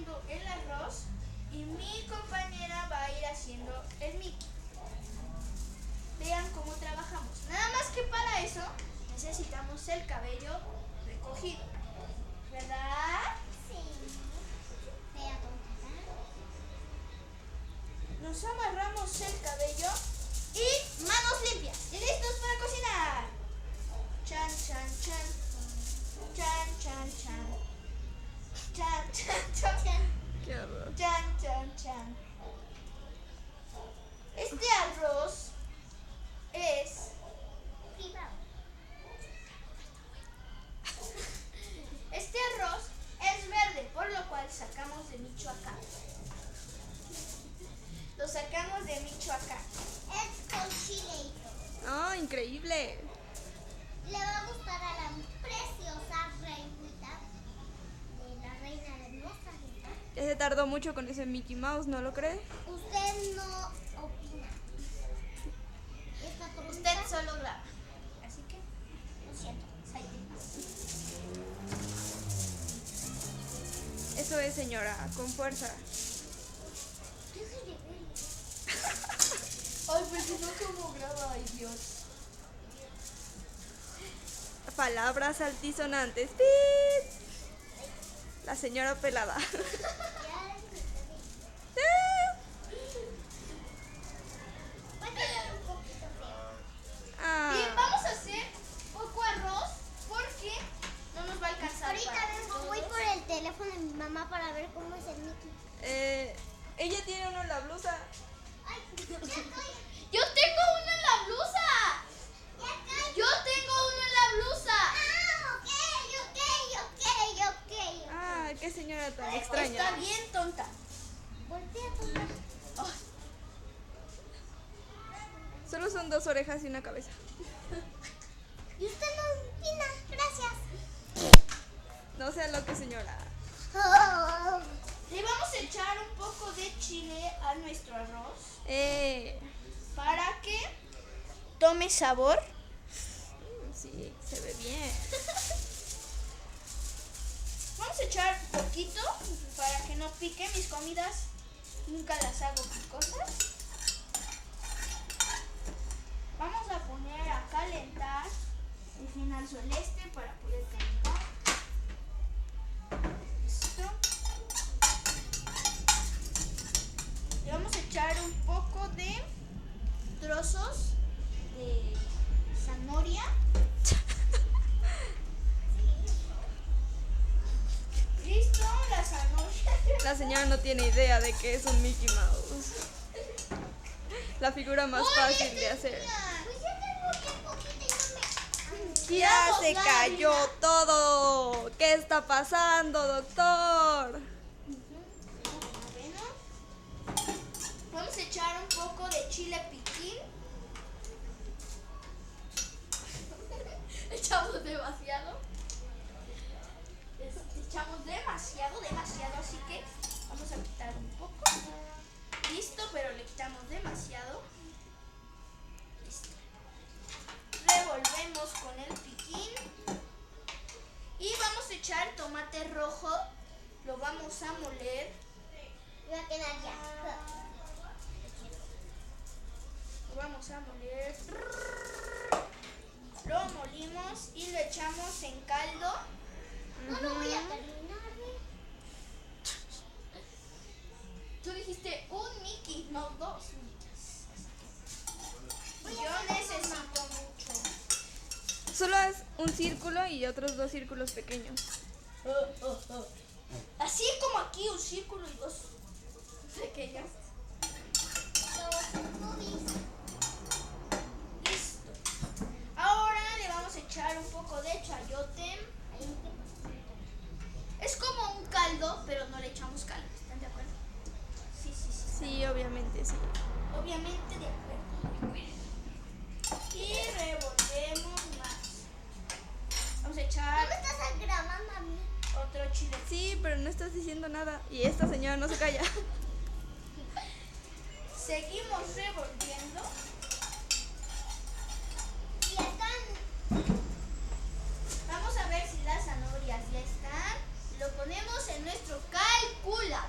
haciendo el arroz y mi compañera va a ir haciendo el Mickey. Vean cómo trabajamos. Nada más que para eso necesitamos el cabello recogido, ¿verdad? Sí. Vea cómo Nos amarramos el cabello y manos limpias y listos para cocinar. Chan, chan, chan. Chan, chan, chan. Chan, chan, chan. Qué horror. Chan, chan, chan. Este arroz es privado. Este arroz es verde, por lo cual sacamos de Michoacán. Lo sacamos de Michoacán. Es con chile y todo. ¡Oh, increíble! Le va a gustar a la preciosa reinita de la reina hermosa. Ya se tardó mucho con ese Mickey Mouse, ¿no lo cree? Usted no opina. Esta pregunta, Usted solo graba. Así que, lo siento. Eso es, señora, con fuerza. Deje de verle. ay, pues si no, ¿cómo graba? Ay, Dios. Palabras altisonantes. ¡Pip! La señora pelada. Ya va a quedar un poquito feo. Ah, Y vamos a hacer poco arroz porque no nos va a alcanzar. Ahorita para vengo, todos. voy por el teléfono de mi mamá para ver cómo es el Mickey. ella tiene uno en la blusa. Ay, ya estoy. Yo tengo uno en la blusa. Ya estoy. Yo tengo uno en la blusa. Ah, ok. Ah, qué señora tan extraña. Está bien tonta. Voltea, tonta. Ay, Solo son 2 orejas y una cabeza. Y usted no opina. Gracias. No sea lo que, señora. le vamos a echar un poco de chile a nuestro arroz Eh, para que tome sabor. sí, se ve bien. Vamos a echar poquito para que no pique. Mis comidas nunca las hago picosas. Vamos a poner a calentar el final celeste para poder calentar. Listo. Le vamos a echar un poco de trozos de zanahoria. Listo, la zanahoria. La señora no tiene idea de que es un Mickey Mouse. La figura más fácil de hacer. Pues ya tengo bien poquito y no me... Ya Tiramos se la cayó harina. todo. ¿Qué está pasando, doctor? Bueno, vamos a echar un poco de chile piquín. Echamos demasiado. Echamos demasiado, así que vamos a quitar un poco. Listo, pero le quitamos demasiado. Listo. Revolvemos con el piquín. Y vamos a echar tomate rojo. Lo vamos a moler. Voy a quedar ya. Lo vamos a moler. Lo molimos y lo echamos en caldo. No lo voy a terminar, ¿eh? Tú dijiste un Mickey, no 2 Mickeys. Voy a Yo hacer necesito mucho. Solo es un círculo y otros 2 círculos pequeños. Así como aquí, un círculo y 2 pequeños. Los boobies. Listo. Ahora le vamos a echar un poco de chayote. Ahí me quedo. Es como un caldo, pero no le echamos caldo. ¿Están de acuerdo? Sí. Sí, obviamente, sí. Obviamente de acuerdo. Y revolvemos más. Vamos a ¿No echar me estás grabando a mí? otro chile. Sí, pero no estás diciendo nada. Y esta señora no se calla. Seguimos revolviendo. Y están... Vamos a ver si las zanahorias ya están. Lo ponemos en nuestro calculador.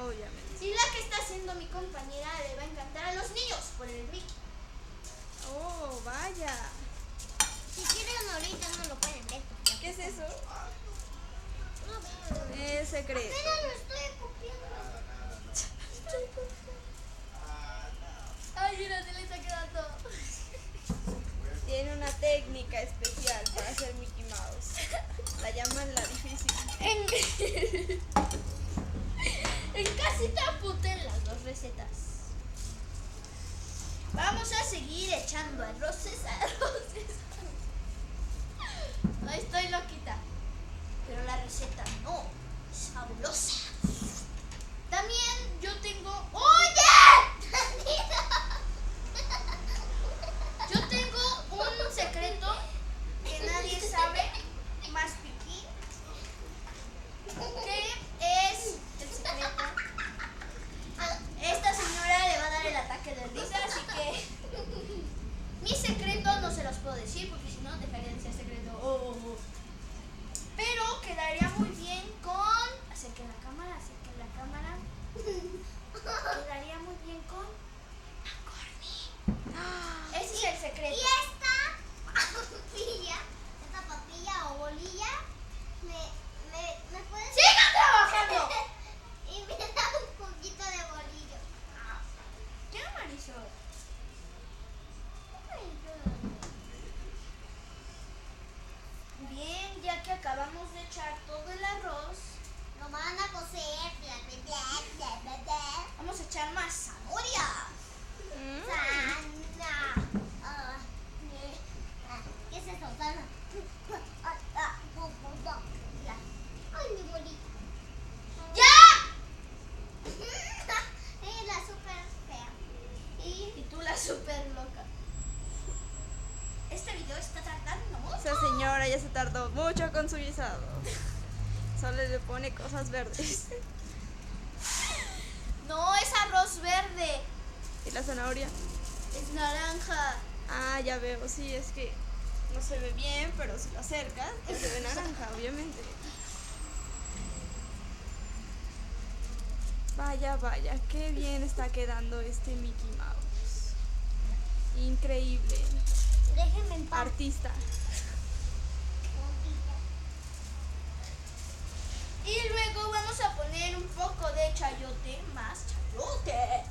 Obviamente. Y la que está haciendo mi compañera le va a encantar a los niños por el Mickey. Oh, vaya. Si quieren ahorita no lo pueden ver. porque ¿Qué es eso? no veo. Es secreto. Pero lo estoy copiando. Ay, mira, se le está quedando. Tiene una técnica especial para hacer Mickey Mouse. La llaman la difícil. En casita apunten las dos recetas. Vamos a seguir echando arroces. Ay, estoy loquita. Pero la receta no es fabulosa. También yo tengo. ¡Oye! Yo tengo un secreto que nadie sabe, más Piquín. ¿Qué es el secreto? Esta señora le va a dar el ataque de risa, así que mi secreto no se los puedo decir porque si no dejaría de ser secreto. Pero quedaría muy bien con... Acerquen la cámara. Quedaría muy bien con McCormick. Ese es el secreto. Y esta papilla o bolilla, me puedes... ¡Sigan trabajando! Y me da un poquito de bolillo. ¿Qué, Marisol? Bien, ya que acabamos de echar todo el arroz, Lo van a cocer. vamos a echar más zanahoria. ¿Qué es eso? Sana. Ay, mi bolillo. ¡Ya! Ella es la súper fea. Y tú la super loca. Este video está tratando mucho. Esa señora ya se tardó mucho con su guisado. Solo le pone cosas verdes. No, es arroz verde. ¿Y la zanahoria? Es naranja. Ah, ya veo, sí, es que no se ve bien, pero si lo acercas, pues se ve naranja, obviamente. Vaya, vaya, qué bien está quedando este Mickey Mouse. Increíble. Déjenme en paz. Artista. Y luego vamos a poner un poco de chayote, más chayote.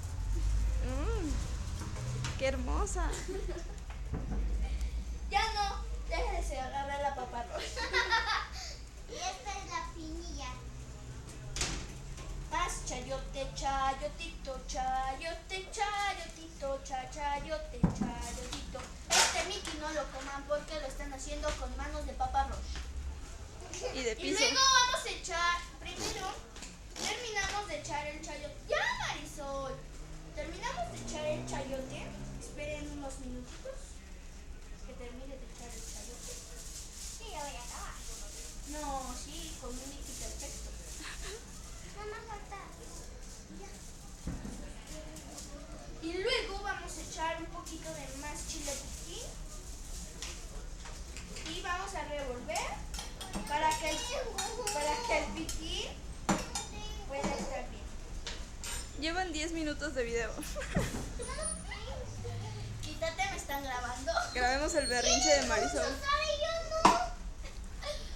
Qué hermosa. Ya no, déjese agarrar la paparrosa. Y esta es la pinilla. Más chayote, chayotito, chayote, chayotito, chayote, chayotito. Este Mickey no lo coman porque lo están haciendo con manos de paparrosa. Y de Y piso. luego vamos a echar, primero terminamos de echar el chayote. ¡Ya, Marisol! Terminamos de echar el chayote. Esperen unos minutitos que termine de echar el chayote. Sí, ya voy a acabar. No, sí, con un Mickey perfecto. No me falta. Y luego vamos a echar un poquito de más chile piquín. Y vamos a revolver para que el piquín pueda estar bien. Llevan 10 minutos de video. Quítate, me están grabando. Grabemos el berrinche de Marisol.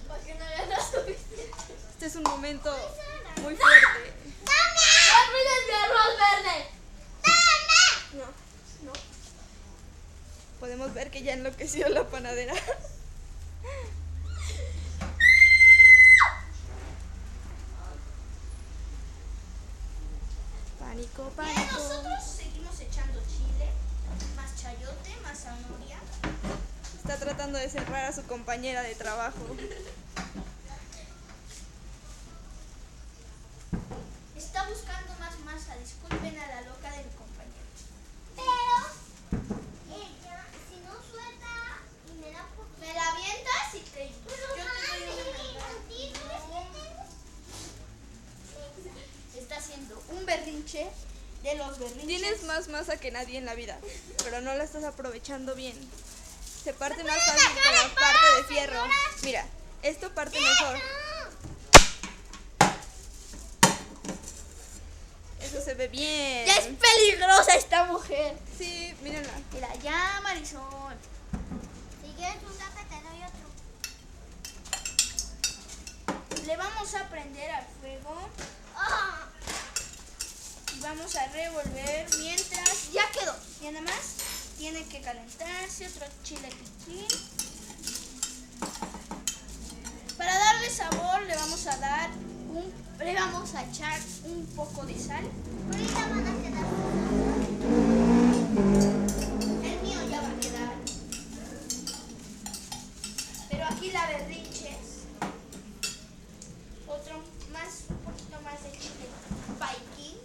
Para que no hagas suficiente. Este es un momento muy fuerte. ¡Olvides mi arroz verde! No. Podemos ver que ya enloqueció la panadera. Pánico, Bien, pánico. nosotros seguimos echando chile, más chayote, más zanahoria. Está tratando de cerrar a su compañera de trabajo. Está buscando más masa. Disculpen a la loca de mi compañero. Pero ella, si no suelta y me da un poquito. ¿Me la avientas y te... yo te doy una Está haciendo un berrinche de los berrinches. Tienes más masa que nadie en la vida, pero no la estás aprovechando bien. Se parte más fácil con la parte de fierro. Mira, esto parte mejor. se ve bien. Ya es peligrosa esta mujer. Sí, mírenla. Mira, ya, Marisol. Si quieres un café, te doy otro. Le vamos a prender al fuego Ah, y vamos a revolver mientras ya quedó. Y nada más tiene que calentarse otro chile piquín. Para darle sabor le vamos a echar un poco de sal. ahorita van a quedar. El mío ya va a quedar. Pero aquí la berrinches. Un poquito más de chile piquín.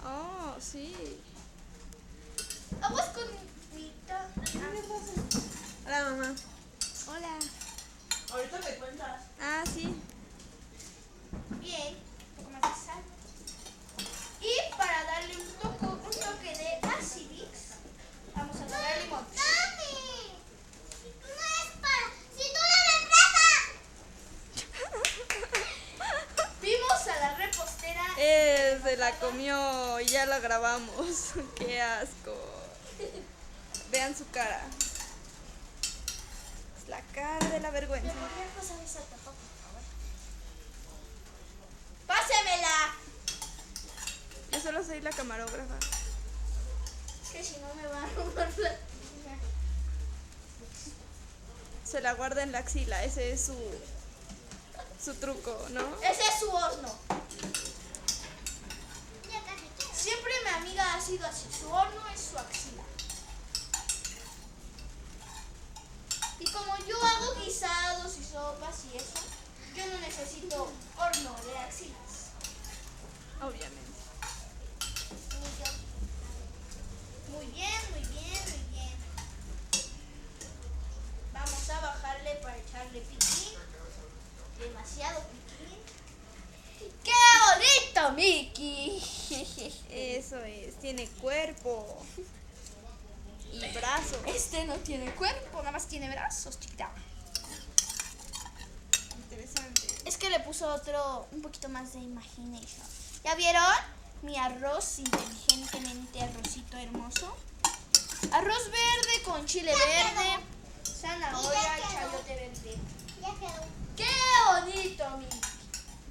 Oh, sí. Aguas con mi Hola, mamá. Hola. Ahorita me cuentas. Ah, sí. Bien, un poco más de sal. Y para darle un toque de acidix, vamos a agregar limón. ¡Mami! Si tú no eres para... ¡Si tú no eres fresa! Vimos a la repostera. Se la comió y ya la grabamos. Qué asco. Vean su cara. Es la cara de la vergüenza. ¿Me podrías pasar esa tapa, por favor? ¡Pásemela! Yo solo soy la camarógrafa. Es que si no me va a robar la... Se la guarda en la axila. Ese es su truco, ¿no? Ese es su horno. Ya casi quiero. Siempre mi amiga ha sido así. Su horno es su axila. Y como yo hago guisados y sopas y eso, yo no necesito horno de axilas. Obviamente. Ni yo. Muy bien, muy bien, muy bien. Vamos a bajarle para echarle piquín. Demasiado piquín. ¡Qué bonito, Mickey! Eso es. Tiene cuerpo. Y brazos. Este no tiene cuerpo, nada más tiene brazos, chiquita. Interesante. Es que le puso un poquito más de imagination. ¿Ya vieron? Mi arroz inteligentemente, arrocito hermoso. Arroz verde con chile verde, zanahoria Ya y quedó. chayote verde. Ya quedó. ¡Qué bonito, mi!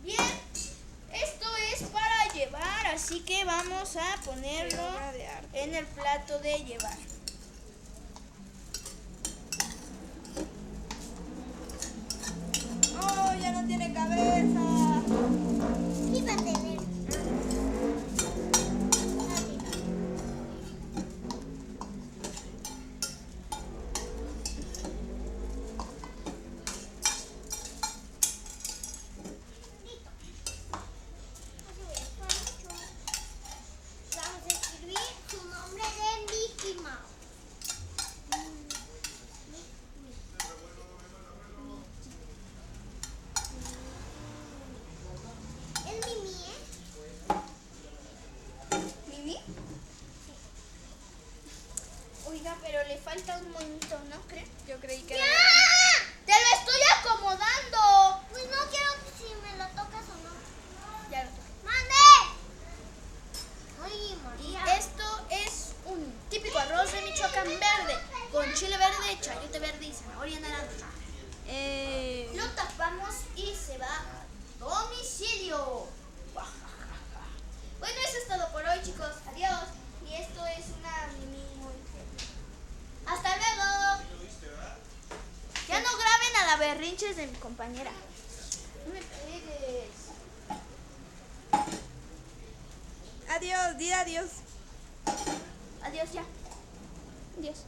Bien, esto es para llevar, así que vamos a ponerlo Qué obra de arte. en el plato de llevar. ¡Oh, ya no tiene cabeza! Sí va a tener. Vamos a escribir su nombre de Mickey Mouse. ¿Es Mimi, ¿Mimi? Oiga, pero le falta un monito, ¿no cree? Yo creí que ¡Ya! era... ¡Te lo estoy acomodando! Pues no quiero si me lo tocas o no. Ya lo toqué. ¡Mande! Ay, Y María. esto es un típico arroz de Michoacán verde, con chile verde, chayote verde y zanahoria naranja. Lo tapamos y se va a domicilio. Bueno, eso es todo por hoy, chicos. Adiós. Y esto es una mini muy feliz. ¡Hasta luego! Ya no graben a la berrinches de mi compañera. No me pegues. Adiós, di adiós. Adiós ya. Adiós.